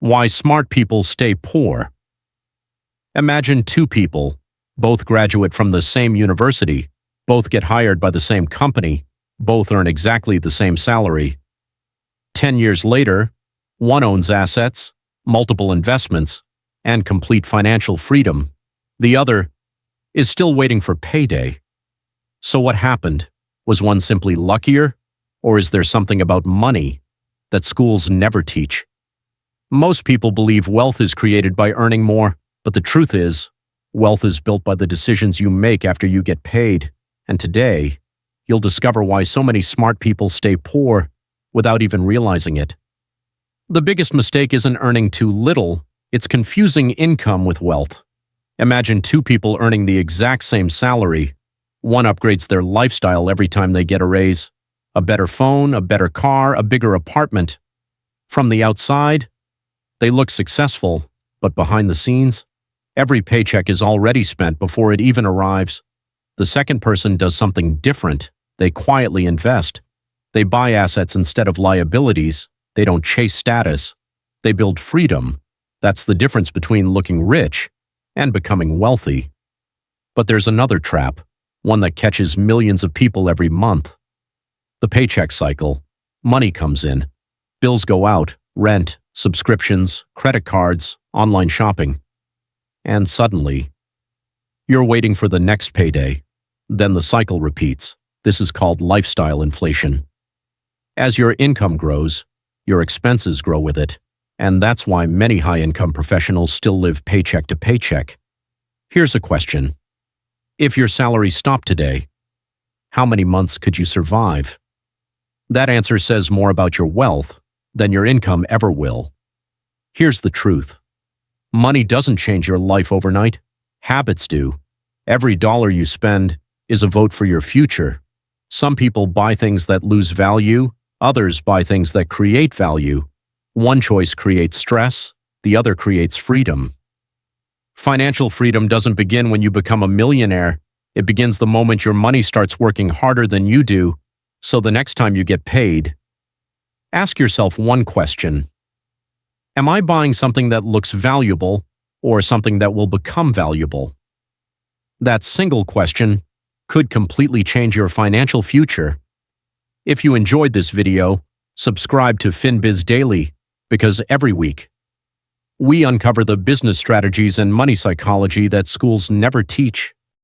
Why smart people stay poor. Imagine two people, both graduate from the same university, both get hired by the same company, both earn exactly the same salary. 10 years later, one owns assets, multiple investments, and complete financial freedom. The other is still waiting for payday. So what happened? Was one simply luckier, or is there something about money that schools never teach? Most people believe wealth is created by earning more, but the truth is, wealth is built by the decisions you make after you get paid. And today, you'll discover why so many smart people stay poor without even realizing it. The biggest mistake isn't earning too little, it's confusing income with wealth. Imagine two people earning the exact same salary. One upgrades their lifestyle every time they get a raise. A better phone, a better car, a bigger apartment. From the outside, they look successful, but behind the scenes, every paycheck is already spent before it even arrives. The second person does something different. They quietly invest. They buy assets instead of liabilities. They don't chase status. They build freedom. That's the difference between looking rich and becoming wealthy. But there's another trap, one that catches millions of people every month. The paycheck cycle. Money comes in. Bills go out, rent, subscriptions, credit cards, online shopping. And suddenly, you're waiting for the next payday. Then the cycle repeats. This is called lifestyle inflation. As your income grows, your expenses grow with it. And that's why many high-income professionals still live paycheck to paycheck. Here's a question. If your salary stopped today, how many months could you survive? That answer says more about your wealth than your income ever will. Here's the truth. Money doesn't change your life overnight. Habits do. Every dollar you spend is a vote for your future. Some people buy things that lose value, others buy things that create value. One choice creates stress, the other creates freedom. Financial freedom doesn't begin when you become a millionaire. It begins the moment your money starts working harder than you do. So the next time you get paid, ask yourself one question. Am I buying something that looks valuable or something that will become valuable? That single question could completely change your financial future. If you enjoyed this video, subscribe to FinBiz Daily, because every week, we uncover the business strategies and money psychology that schools never teach.